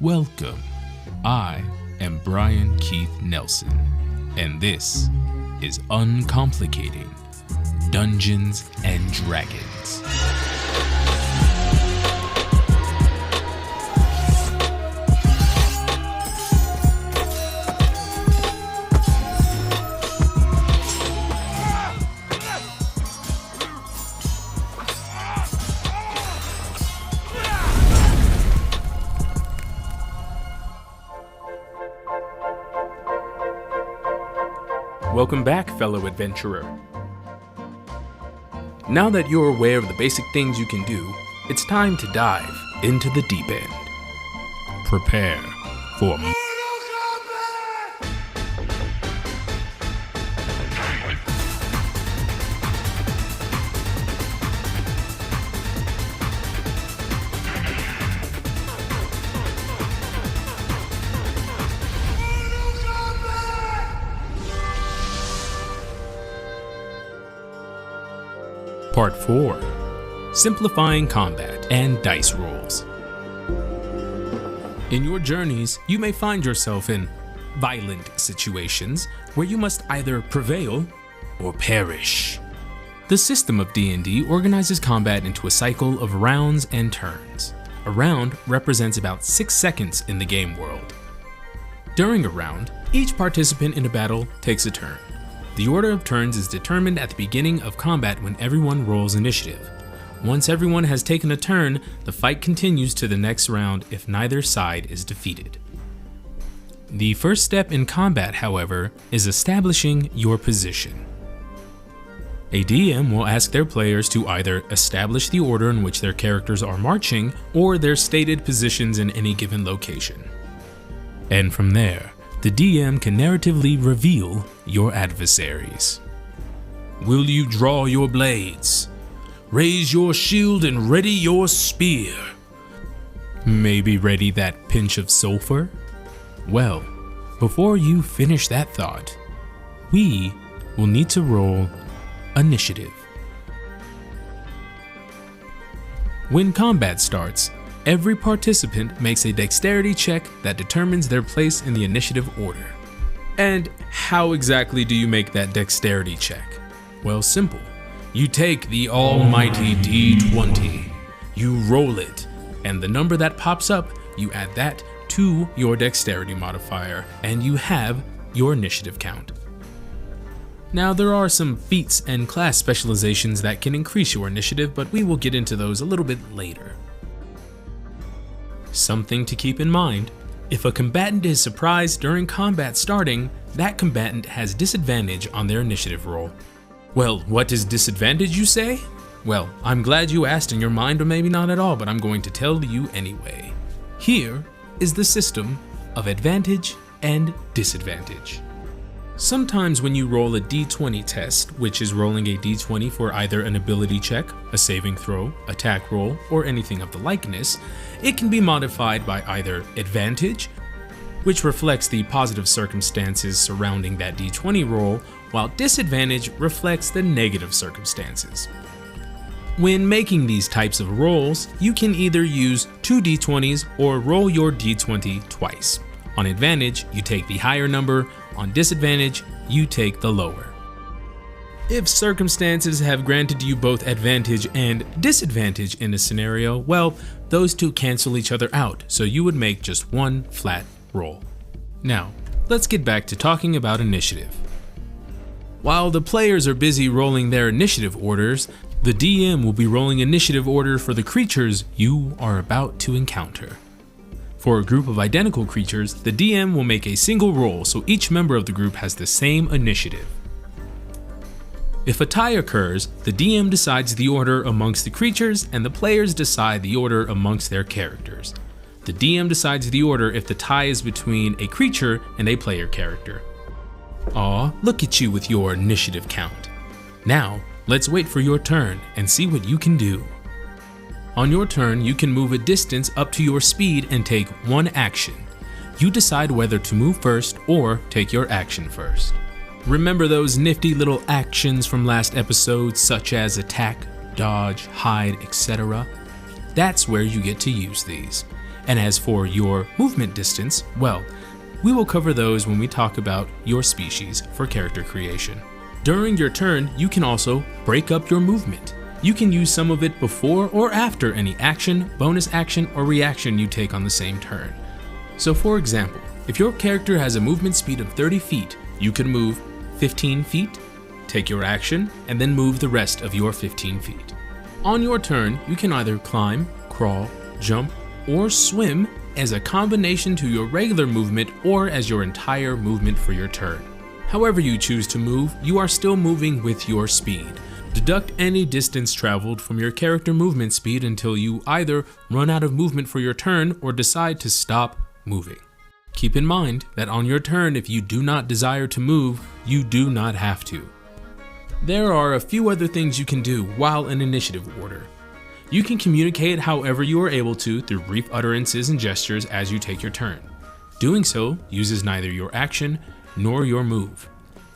Welcome. I am Brian Keith Nelson, and this is Uncomplicating Dungeons and Dragons. Welcome back, fellow adventurer. Now that you're aware of the basic things you can do, it's time to dive into the deep end. Prepare for Part 4. Simplifying Combat and Dice Rolls. In your journeys, you may find yourself in violent situations where you must either prevail or perish. The system of D&D organizes combat into a cycle of rounds and turns. A round represents about 6 seconds in the game world. During a round, each participant in a battle takes a turn. The order of turns is determined at the beginning of combat when everyone rolls initiative. Once everyone has taken a turn, the fight continues to the next round if neither side is defeated. The first step in combat, however, is establishing your position. A DM will ask their players to either establish the order in which their characters are marching or their stated positions in any given location. And from there, the DM can narratively reveal your adversaries. Will you draw your blades? Raise your shield and ready your spear. Maybe ready that pinch of sulfur? Well, before you finish that thought, we will need to roll initiative. When combat starts, every participant makes a dexterity check that determines their place in the initiative order. And how exactly do you make that dexterity check? Well, simple. You take the almighty D20, you roll it, and the number that pops up, you add that to your dexterity modifier, and you have your initiative count. Now, there are some feats and class specializations that can increase your initiative, but we will get into those a little bit later. Something to keep in mind, if a combatant is surprised during combat starting, that combatant has disadvantage on their initiative roll. Well, what is disadvantage, you say? Well, I'm glad you asked in your mind, or maybe not at all, but I'm going to tell you anyway. Here is the system of advantage and disadvantage. Sometimes when you roll a d20 test, which is rolling a d20 for either an ability check, a saving throw, attack roll, or anything of the likeness, it can be modified by either advantage, which reflects the positive circumstances surrounding that d20 roll, while disadvantage reflects the negative circumstances. When making these types of rolls, you can either use 2 d20s or roll your d20 twice. On advantage, you take the higher number. On disadvantage, you take the lower. If circumstances have granted you both advantage and disadvantage in a scenario, well, those two cancel each other out, so you would make just one flat roll. Now, let's get back to talking about initiative. While the players are busy rolling their initiative orders, the DM will be rolling initiative order for the creatures you are about to encounter. For a group of identical creatures, the DM will make a single roll so each member of the group has the same initiative. If a tie occurs, the DM decides the order amongst the creatures and the players decide the order amongst their characters. The DM decides the order if the tie is between a creature and a player character. Aw, look at you with your initiative count. Now, let's wait for your turn and see what you can do. On your turn, you can move a distance up to your speed and take one action. You decide whether to move first or take your action first. Remember those nifty little actions from last episode, such as attack, dodge, hide, etc.? That's where you get to use these. And as for your movement distance, well, we will cover those when we talk about your species for character creation. During your turn, you can also break up your movement. You can use some of it before or after any action, bonus action, or reaction you take on the same turn. So for example, if your character has a movement speed of 30 feet, you can move 15 feet, take your action, and then move the rest of your 15 feet. On your turn, you can either climb, crawl, jump, or swim as a combination to your regular movement or as your entire movement for your turn. However you choose to move, you are still moving with your speed. Deduct any distance traveled from your character movement speed until you either run out of movement for your turn or decide to stop moving. Keep in mind that on your turn, if you do not desire to move, you do not have to. There are a few other things you can do while in initiative order. You can communicate however you are able to through brief utterances and gestures as you take your turn. Doing so uses neither your action nor your move.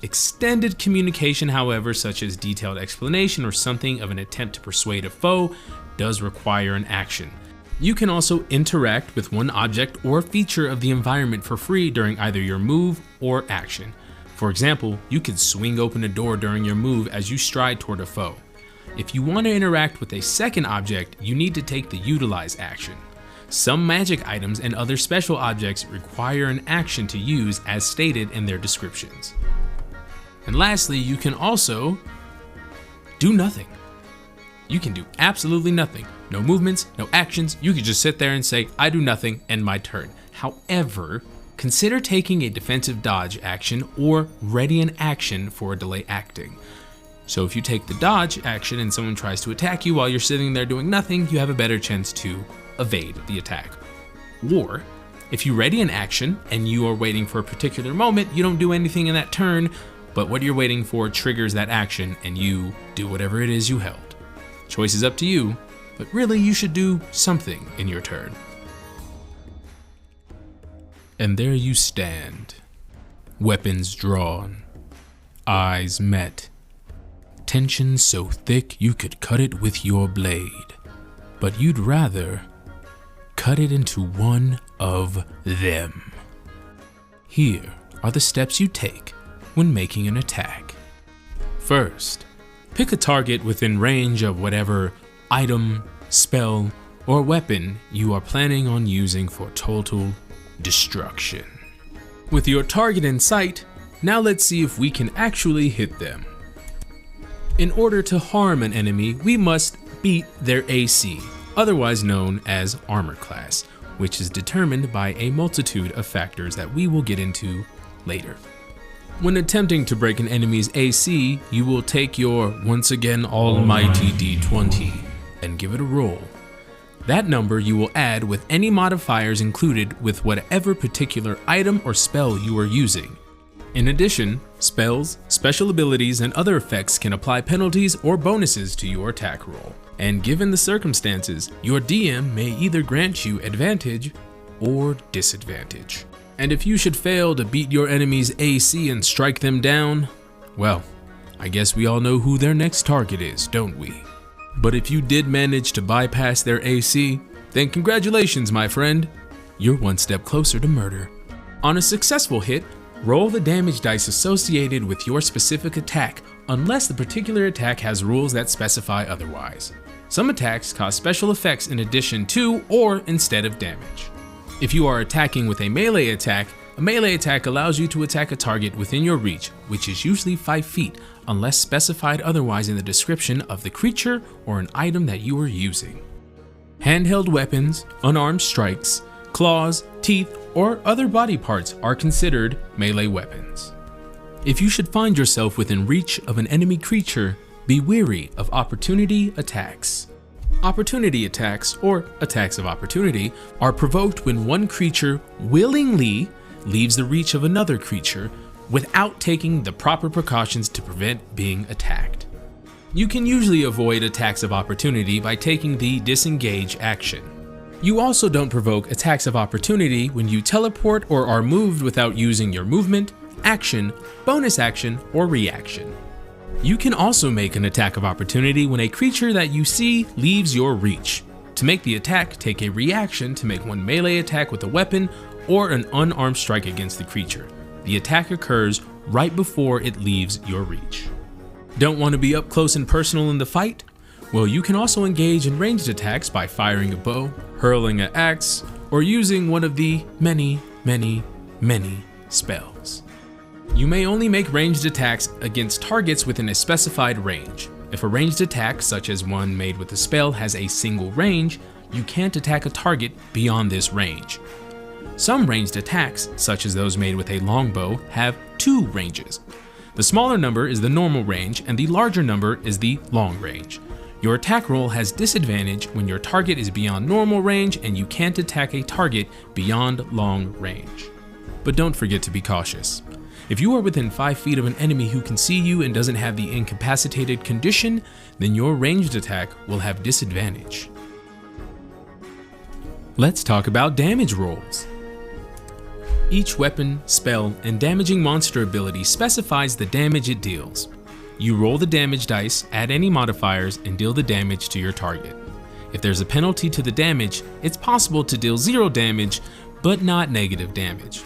Extended communication, however, such as detailed explanation or something of an attempt to persuade a foe, does require an action. You can also interact with one object or feature of the environment for free during either your move or action. For example, you could swing open a door during your move as you stride toward a foe. If you want to interact with a second object, you need to take the utilize action. Some magic items and other special objects require an action to use as stated in their descriptions. And lastly, you can also do nothing. You can do absolutely nothing. No movements, no actions. You can just sit there and say, I do nothing, end my turn. However, consider taking a defensive dodge action or ready an action for a delay acting. So if you take the dodge action and someone tries to attack you while you're sitting there doing nothing, you have a better chance to evade the attack. Or if you ready an action and you are waiting for a particular moment, you don't do anything in that turn, but what you're waiting for triggers that action and you do whatever it is you held. Choice is up to you, but really you should do something in your turn. And there you stand, weapons drawn, eyes met. Tension so thick you could cut it with your blade, but you'd rather cut it into one of them. Here are the steps you take when making an attack. First, pick a target within range of whatever item, spell, or weapon you are planning on using for total destruction. With your target in sight, now let's see if we can actually hit them. In order to harm an enemy, we must beat their AC, otherwise known as armor class, which is determined by a multitude of factors that we will get into later. When attempting to break an enemy's AC, you will take your once again almighty D20 and give it a roll. That number you will add with any modifiers included with whatever particular item or spell you are using. In addition, spells, special abilities, and other effects can apply penalties or bonuses to your attack roll. And given the circumstances, your DM may either grant you advantage or disadvantage. And if you should fail to beat your enemy's AC and strike them down, well, I guess we all know who their next target is, don't we? But if you did manage to bypass their AC, then congratulations, my friend. You're one step closer to murder. On a successful hit, roll the damage dice associated with your specific attack, unless the particular attack has rules that specify otherwise. Some attacks cause special effects in addition to or instead of damage. If you are attacking with a melee attack allows you to attack a target within your reach, which is usually 5 feet, unless specified otherwise in the description of the creature or an item that you are using. Handheld weapons, unarmed strikes, claws, teeth, or other body parts are considered melee weapons. If you should find yourself within reach of an enemy creature, be wary of opportunity attacks. Opportunity attacks, or attacks of opportunity, are provoked when one creature willingly leaves the reach of another creature without taking the proper precautions to prevent being attacked. You can usually avoid attacks of opportunity by taking the disengage action. You also don't provoke attacks of opportunity when you teleport or are moved without using your movement, action, bonus action, or reaction. You can also make an attack of opportunity when a creature that you see leaves your reach. To make the attack, take a reaction to make one melee attack with a weapon or an unarmed strike against the creature. The attack occurs right before it leaves your reach. Don't want to be up close and personal in the fight? Well, you can also engage in ranged attacks by firing a bow, hurling an axe, or using one of the many spells. You may only make ranged attacks against targets within a specified range. If a ranged attack, such as one made with a spell, has a single range, you can't attack a target beyond this range. Some ranged attacks, such as those made with a longbow, have 2 ranges. The smaller number is the normal range, and the larger number is the long range. Your attack roll has disadvantage when your target is beyond normal range and you can't attack a target beyond long range. But don't forget to be cautious. If you are within 5 feet of an enemy who can see you and doesn't have the incapacitated condition, then your ranged attack will have disadvantage. Let's talk about damage rolls. Each weapon, spell, and damaging monster ability specifies the damage it deals. You roll the damage dice, add any modifiers, and deal the damage to your target. If there's a penalty to the damage, it's possible to deal 0 damage, but not negative damage.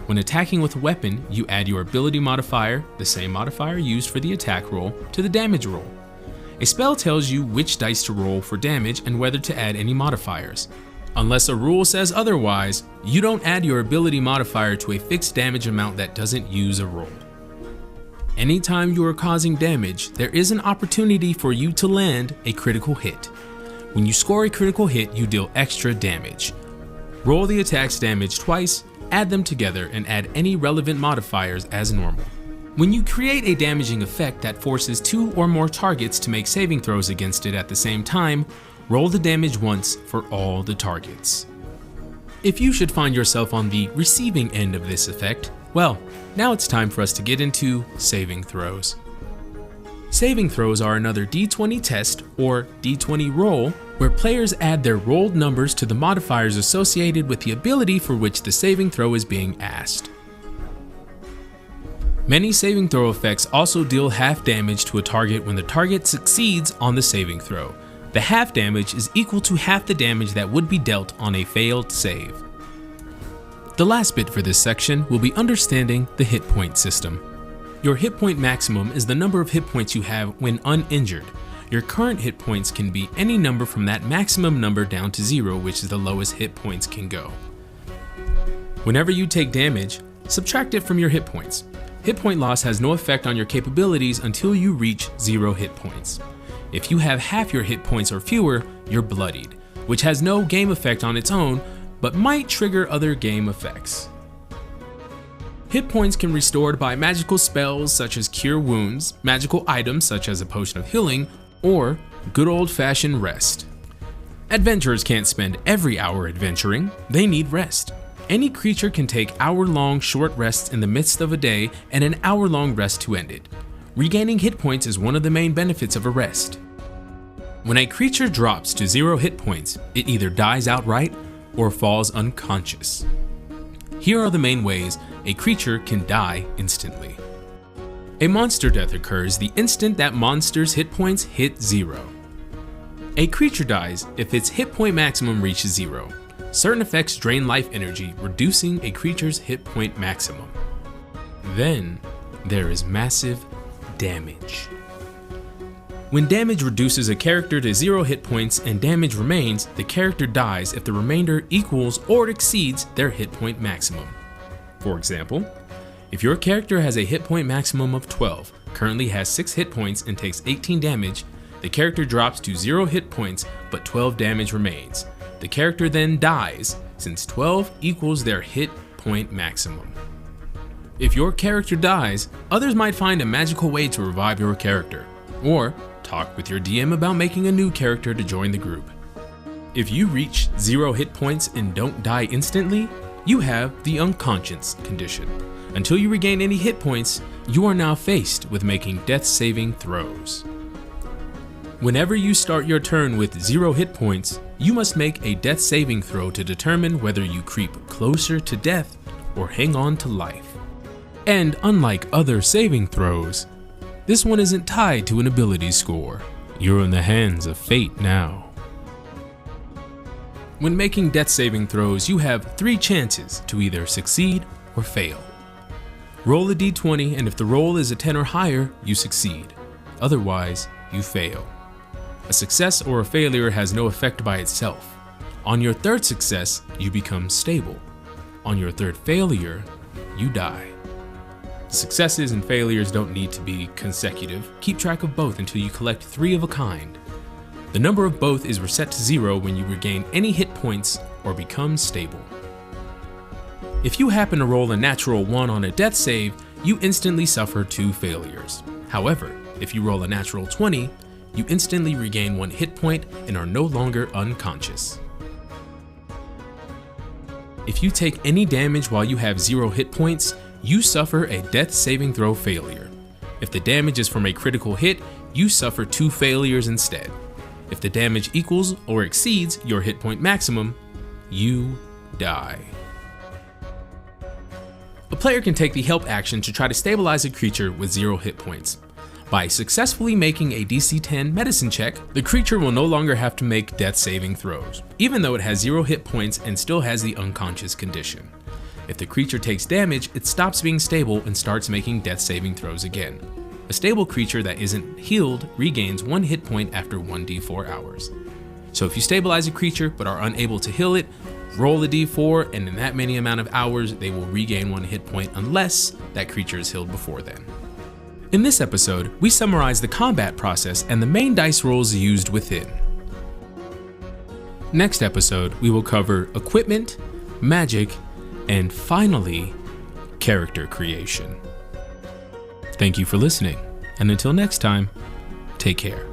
When attacking with a weapon, you add your ability modifier, the same modifier used for the attack roll, to the damage roll. A spell tells you which dice to roll for damage and whether to add any modifiers. Unless a rule says otherwise, you don't add your ability modifier to a fixed damage amount that doesn't use a roll. Anytime you are causing damage, there is an opportunity for you to land a critical hit. When you score a critical hit, you deal extra damage. Roll the attack's damage twice, add them together, and add any relevant modifiers as normal. When you create a damaging effect that forces 2 or more targets to make saving throws against it at the same time, roll the damage once for all the targets. If you should find yourself on the receiving end of this effect, well, now it's time for us to get into saving throws. Saving throws are another D20 test or D20 roll where players add their rolled numbers to the modifiers associated with the ability for which the saving throw is being asked. Many saving throw effects also deal half damage to a target when the target succeeds on the saving throw. The half damage is equal to half the damage that would be dealt on a failed save. The last bit for this section will be understanding the hit point system. Your hit point maximum is the number of hit points you have when uninjured. Your current hit points can be any number from that maximum number down to 0, which is the lowest hit points can go. Whenever you take damage, subtract it from your hit points. Hit point loss has no effect on your capabilities until you reach 0 hit points. If you have half your hit points or fewer, you're bloodied, which has no game effect on its own, but might trigger other game effects. Hit points can be restored by magical spells such as Cure Wounds, magical items such as a Potion of Healing, or good old-fashioned rest. Adventurers can't spend every hour adventuring, they need rest. Any creature can take hour-long short rests in the midst of a day and an hour-long rest to end it. Regaining hit points is one of the main benefits of a rest. When a creature drops to 0 hit points, it either dies outright or falls unconscious. Here are the main ways a creature can die instantly. A monster death occurs the instant that monster's hit points hit 0. A creature dies if its hit point maximum reaches 0. Certain effects drain life energy, reducing a creature's hit point maximum. Then there is massive damage. When damage reduces a character to 0 hit points and damage remains, the character dies if the remainder equals or exceeds their hit point maximum. For example, if your character has a hit point maximum of 12, currently has 6 hit points and takes 18 damage, the character drops to 0 hit points but 12 damage remains. The character then dies since 12 equals their hit point maximum. If your character dies, others might find a magical way to revive your character, or talk with your DM about making a new character to join the group. If you reach 0 hit points and don't die instantly, you have the unconscious condition. Until you regain any hit points, you are now faced with making death saving throws. Whenever you start your turn with 0 hit points, you must make a death saving throw to determine whether you creep closer to death or hang on to life. And unlike other saving throws, this one isn't tied to an ability score. You're in the hands of fate now. When making death saving throws, you have 3 chances to either succeed or fail. Roll a d20, and if the roll is a 10 or higher, you succeed. Otherwise, you fail. A success or a failure has no effect by itself. On your 3rd success, you become stable. On your 3rd failure, you die. Successes and failures don't need to be consecutive. Keep track of both until you collect 3 of a kind. The number of both is reset to 0 when you regain any hit points or become stable. If you happen to roll a natural 1 on a death save, you instantly suffer 2 failures. However, if you roll a natural 20, you instantly regain 1 hit point and are no longer unconscious. If you take any damage while you have 0 hit points, you suffer a death saving throw failure. If the damage is from a critical hit, you suffer 2 failures instead. If the damage equals or exceeds your hit point maximum, you die. A player can take the help action to try to stabilize a creature with 0 hit points. By successfully making a DC 10 medicine check, the creature will no longer have to make death saving throws, even though it has 0 hit points and still has the unconscious condition. If the creature takes damage, it stops being stable and starts making death saving throws again. A stable creature that isn't healed regains 1 hit point after 1d4 hours. So if you stabilize a creature but are unable to heal it, roll a d4, and in that many amount of hours, they will regain 1 hit point unless that creature is healed before then. In this episode, we summarize the combat process and the main dice rolls used within. Next episode, we will cover equipment, magic, and finally, character creation. Thank you for listening, and until next time, take care.